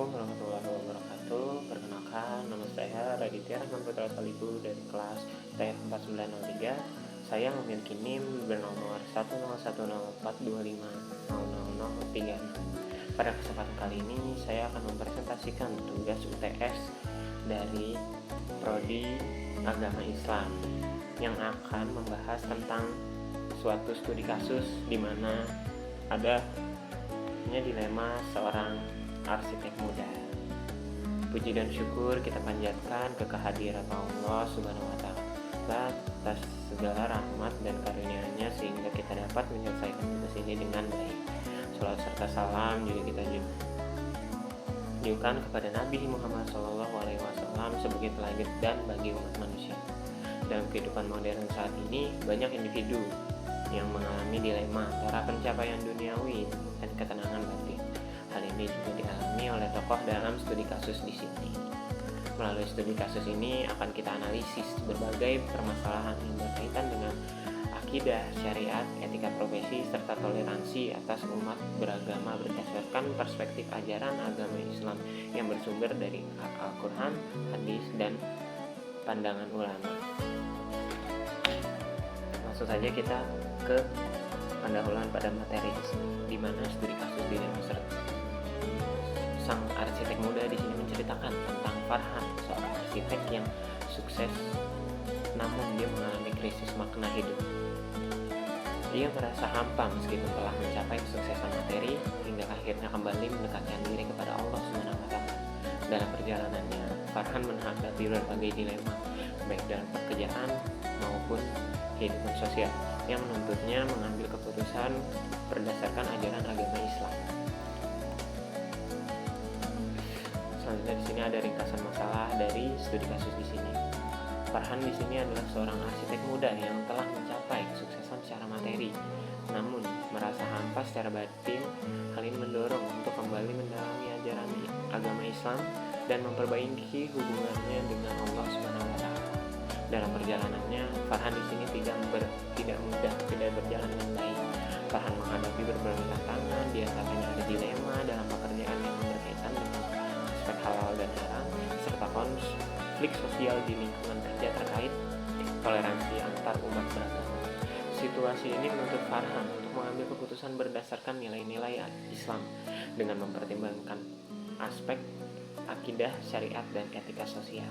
Assalamualaikum warahmatullahi wabarakatuh. Perkenalkan, nama saya Raditya Rahman Putra Saliku dari kelas TF4903. Saya memiliki NIM bernomor 10104250036. Pada kesempatan kali ini, saya akan mempresentasikan tugas UTS dari Prodi Agama Islam yang akan membahas tentang suatu studi kasus di mana ada dilema seorang arsitek muda. Puji dan syukur kita panjatkan ke kehadirat Allah Subhanahu wa Ta'ala atas segala rahmat dan karunia-Nya sehingga kita dapat menyelesaikan tugas ini dengan baik. Salawat serta salam juga kita junjungkan kepada Nabi Muhammad SAW sebagai teladan bagi umat manusia. Dalam kehidupan modern saat ini, banyak individu yang mengalami dilema antara pencapaian duniawi dan ketenangan batin. Hal ini juga dialami oleh tokoh dalam studi kasus di sini. Melalui studi kasus ini akan kita analisis berbagai permasalahan yang berkaitan dengan akidah, syariat, etika profesi, serta toleransi atas umat beragama berdasarkan perspektif ajaran agama Islam yang bersumber dari Al-Quran, hadis, dan pandangan ulama. Langsung saja kita ke pendahuluan pada materi di mana studi kasus dilema sang arsitek muda di sini menceritakan tentang Farhan, seorang arsitek yang sukses namun dia mengalami krisis makna hidup. Dia merasa hampa meskipun telah mencapai kesuksesan materi hingga akhirnya kembali mendekatkan diri kepada Allah SWT. Dalam perjalanannya, Farhan menghadapi berbagai dilema baik dalam pekerjaan maupun kehidupan sosial yang menuntutnya mengambil keputusan berdasarkan ajaran agama Islam. Selanjutnya di sini ada ringkasan masalah dari studi kasus di sini. Farhan di sini adalah seorang arsitek muda yang telah mencapai kesuksesan secara materi, namun merasa hampa secara batin. Hal ini mendorong untuk kembali mendalami ajaran agama Islam dan memperbaiki hubungannya dengan Allah Subhanahu wa Ta'ala. Dalam perjalanannya, Farhan di sini tidak mudah, tidak berjalan dengan baik. Farhan menghadapi berbagai tantangan, di antaranya ada dilema dalam pekerjaan yang berkaitan dengan aspek halal dan haram, serta konflik sosial di lingkungan kerja terkait toleransi antar umat beragama. Situasi ini menuntut Farhan untuk mengambil keputusan berdasarkan nilai-nilai Islam dengan mempertimbangkan aspek akidah, syariat, dan etika sosial.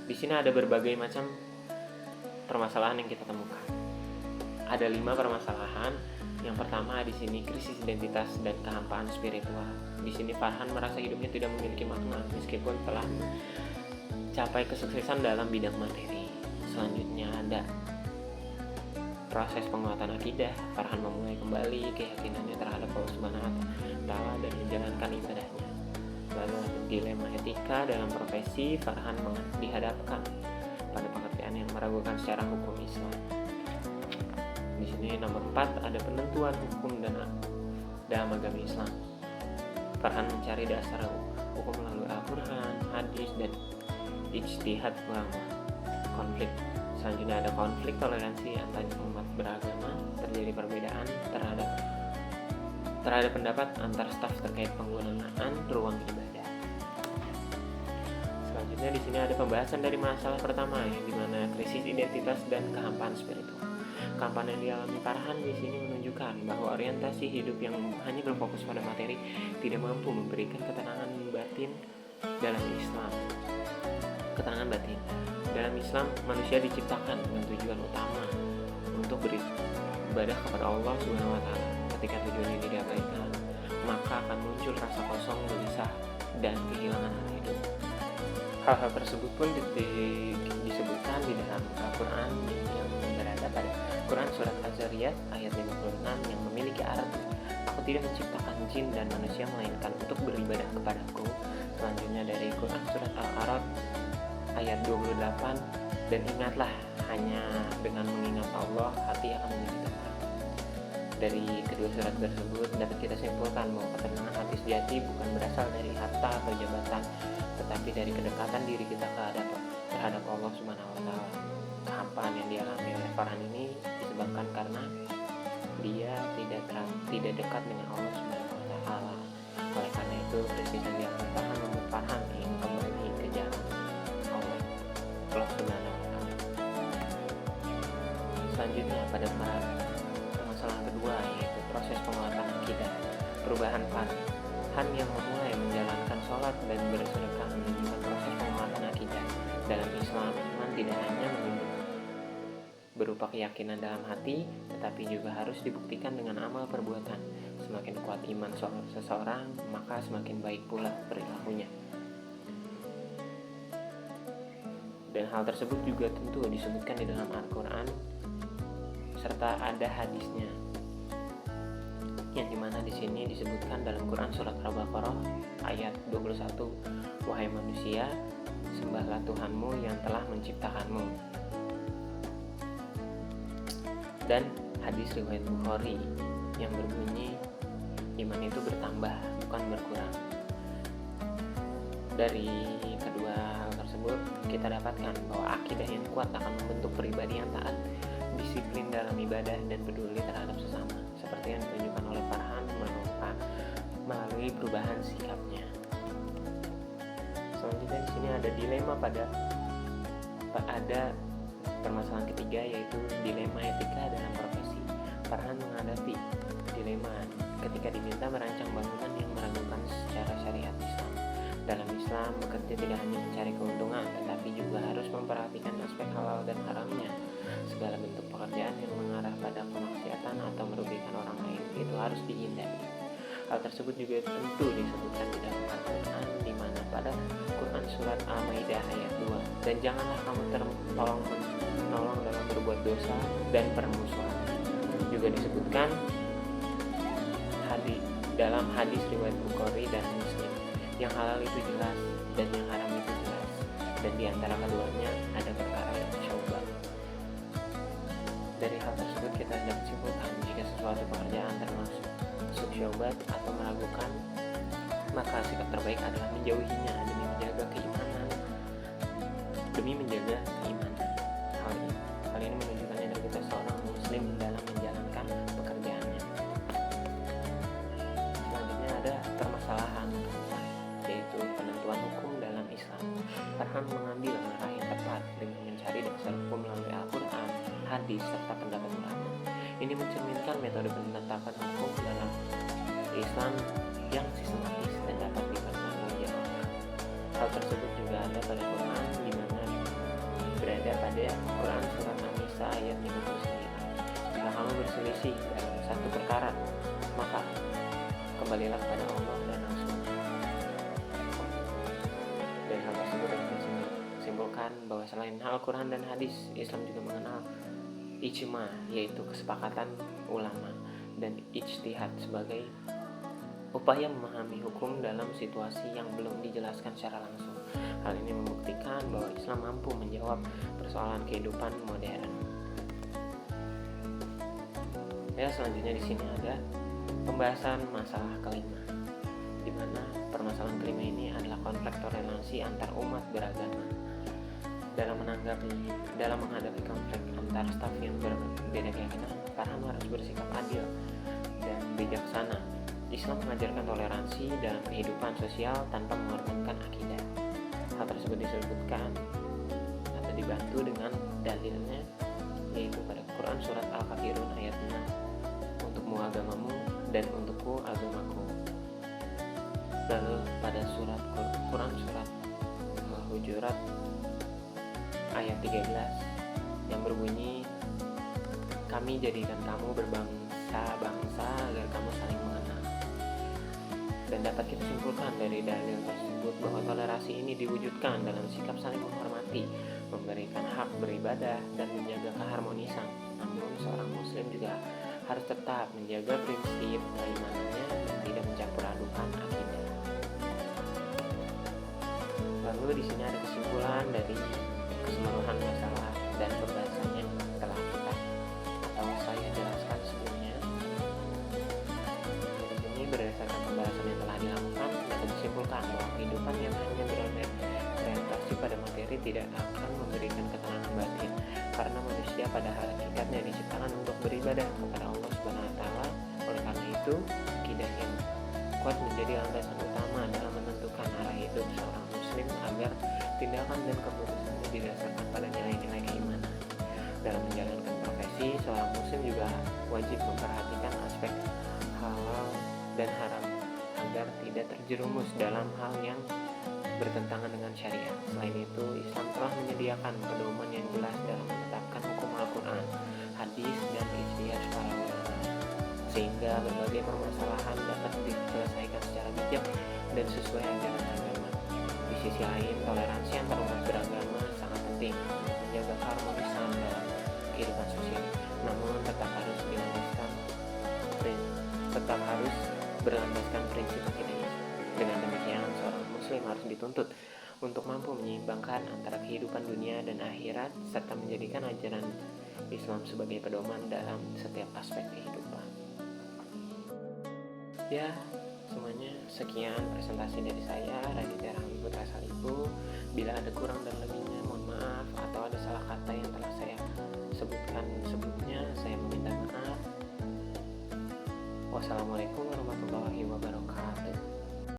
Di sini ada berbagai macam permasalahan yang kita temukan. Ada 5 permasalahan. Yang pertama di sini krisis identitas dan kehampaan spiritual. Di sini Farhan merasa hidupnya tidak memiliki makna meskipun telah mencapai kesuksesan dalam bidang materi. Selanjutnya ada proses penguatan akidah. Farhan memulai kembali keyakinannya terhadap Allah Subhanahu wa Ta'ala dan menjalankan ibadahnya. Lalu ada dilema etika dalam profesi. Farhan dihadapkan pada pekerjaan yang meragukan secara hukum Islam. Di sini nomor 4 ada penentuan hukum dan dalam agama Islam. Farhan mencari dasar hukum melalui Al-Quran, hadis, dan ijtihad ulama. Konflik. Selanjutnya ada konflik toleransi antar umat beragama. Terjadi perbedaan terhadap pendapat antar staf terkait penggunaan ruang ibadah. Selanjutnya di sini ada pembahasan dari masalah pertama yang dimana krisis identitas dan kehampaan spiritual. Kehampaan yang dialami Farhan di sini menunjukkan bahwa orientasi hidup yang hanya berfokus pada materi tidak mampu memberikan ketenangan batin dalam Islam. Ketenangan batin dalam Islam, manusia diciptakan dengan tujuan utama untuk beribadah kepada Allah Subhanahu wa Ta'ala. Ketika tujuan ini diabaikan, maka akan muncul rasa kosong, gelisah, dan kehilangan arti hidup. Hal-hal tersebut pun disebutkan di dalam Al-Quran yang berada pada Quran Surat Az-Zariyat ayat 56 yang memiliki arti, "Aku tidak menciptakan jin dan manusia melainkan untuk beribadah kepadaku." Selanjutnya dari Quran Surat Al-A'raf ayat 28, "Dan ingatlah, hanya dengan mengingat Allah hati akan menjadi tenang." Dari kedua surat tersebut dapat kita simpulkan bahwa ketenangan hati sejati bukan berasal dari harta atau jabatan, tetapi dari kedekatan diri kita terhadap Allah Subhanahu wa Ta'ala. Kehampaan yang dialami oleh Farhan ini disebabkan karena dia tidak dekat dengan Allah Subhanahu wa Ta'ala. Oleh karena itu krisis yang dialami Farhan membuat Farhan ingin kembali ke jalan Allah Subhanahu wa Ta'ala. Selanjutnya pada permasalahan kedua, yaitu proses penguatan akidah. Perubahan Farhan yang memulai menjalankan sholat dan bersedekah menunjukkan proses penguatan akidah. Dalam Islam, iman tidak hanya berupa keyakinan dalam hati, tetapi juga harus dibuktikan dengan amal perbuatan. Semakin kuat iman seseorang, maka semakin baik pula perilakunya. Dan hal tersebut juga tentu disebutkan di dalam Al-Quran, serta ada hadisnya, yang dimana di sini disebutkan dalam Quran surat Al-Baqarah ayat 21, "Wahai manusia, sembahlah Tuhanmu yang telah menciptakanmu." Dan hadis riwayat Bukhari yang berbunyi, iman itu bertambah, bukan berkurang. Dari kedua hal tersebut kita dapatkan bahwa akidah yang kuat akan membentuk pribadi yang taat, disiplin dalam ibadah, dan peduli terhadap sesama, seperti yang ditunjukkan oleh Farhan melalui perubahan sikapnya. Selanjutnya di sini ada dilema pada permasalahan ketiga, yaitu dilema etika dalam profesi. Farhan menghadapi dilema ketika diminta merancang bangunan yang meragukan secara syariat Islam. Dalam Islam, bekerja tidak hanya mencari keuntungan, tetapi juga harus memperhatikan aspek halal dan haramnya. Segala bentuk pekerjaan yang mengarah pada kemaksiatan atau merugikan orang lain itu harus dihindari. Hal tersebut juga tentu disebutkan di dalam Al-Quran, di mana pada Quran surat Al-Maidah ayat 2, "Dan janganlah kamu menolong dalam berbuat dosa dan permusuhan." Juga disebutkan dalam hadis riwayat Bukhari dan Muslim, yang halal itu jelas dan yang haram itu jelas, dan di antara keduanya ada perkara yang syubhat. Dari hal tersebut kita dapat simpulkan jika sesuatu pekerjaan termasuk syubhat atau meragukan, maka sikap terbaik adalah menjauhinya demi menjaga keimanan. Hal ini menunjukkan integritas seorang muslim dalam menjalankan pekerjaannya. Selanjutnya ada permasalahan keempat, yaitu penentuan hukum dalam Islam. Farhan mengambil arah yang tepat dengan mencari dasar hukum melalui Al-Quran, hadis, serta pendapat ulama. Ini mencerminkan metode penetapan hukum dalam Islam yang sistematis dan dapat dipertanggungjawabkan. Hal tersebut juga ada pada Quran, di mana berada pada Quran surat An-Nisa ayat 59. "Jika kamu berselisih dalam satu perkara, maka kembalilah kepada Allah dan Rasul-Nya." Dan hal tersebut dapat disimpulkan bahwa selain Al-Quran dan hadis, Islam juga mengenal ijma, yaitu kesepakatan ulama, dan ijtihad sebagai upaya memahami hukum dalam situasi yang belum dijelaskan secara langsung. Hal ini membuktikan bahwa Islam mampu menjawab persoalan kehidupan modern. Ya, selanjutnya di sini ada pembahasan masalah kelima, di mana permasalahan kelima ini adalah konflik toleransi antar umat beragama. Dalam menghadapi konflik antar staf yang berbeda keyakinan, Farhan harus bersikap adil dan bijaksana. Islam mengajarkan toleransi dalam kehidupan sosial tanpa mengorbankan akidah. Hal tersebut disebutkan atau dibantu dengan dalilnya, yaitu pada Quran surat Al-Kafirun ayat 6, "Untukmu agamamu dan untukku agamaku." Lalu pada Quran surat Al-Hujurat ayat 13 yang berbunyi, "Kami jadikan kamu berbangsa-bangsa agar kamu saling mengenal." Dan dapat kita simpulkan dari dalil tersebut bahwa toleransi ini diwujudkan dalam sikap saling menghormati, memberikan hak beribadah, dan menjaga keharmonisan. Namun seorang muslim juga harus tetap menjaga prinsip keimanannya dan tidak mencampur adukan akidah. Lalu di sini ada kesimpulan dari keseluruhan masalah dan pembahasannya telah kita atau saya jelaskan sebelumnya. Di sini berdasarkan pembahasan yang telah dilakukan, dapat disimpulkan bahwa kehidupan yang hanya berorientasi pada materi tidak akan memberikan ketenangan batin, karena manusia pada hakikatnya diciptakan untuk beribadah kepada Allah Subhanahu wa Ta'ala. Oleh karena itu, akidah yang kuat dapat menjadi landasan utama dalam menentukan arah hidup seorang muslim agar tindakan dan keputusannya didasarkan pada nilai-nilai keimanan. Dalam menjalankan profesi, seorang muslim juga wajib memperhatikan aspek halal dan haram agar tidak terjerumus dalam hal yang bertentangan dengan syariat. Selain itu, Islam telah menyediakan pedoman yang jelas dalam menetapkan hukum Al-Quran, hadis, dan ijtihad para ulama, sehingga berbagai permasalahan dapat diselesaikan secara bijak dan sesuai ajaran agama. Di sisi lain, toleransi antar umat beragama sangat penting untuk menjaga keharmonisan dalam kehidupan sosial, namun tetap harus berlandaskan prinsip akidah Islam. Dengan demikian, seorang muslim harus dituntut untuk mampu menyeimbangkan antara kehidupan dunia dan akhirat serta menjadikan ajaran Islam sebagai pedoman dalam setiap aspek kehidupan. Ya, semuanya sekian presentasi dari saya, Raditya Rahmi Putra Salibu. Bila ada kurang dan lebihnya, mohon maaf, atau ada salah kata yang telah saya sebutkan sebelumnya, saya meminta maaf. Wassalamualaikum warahmatullahi wabarakatuh.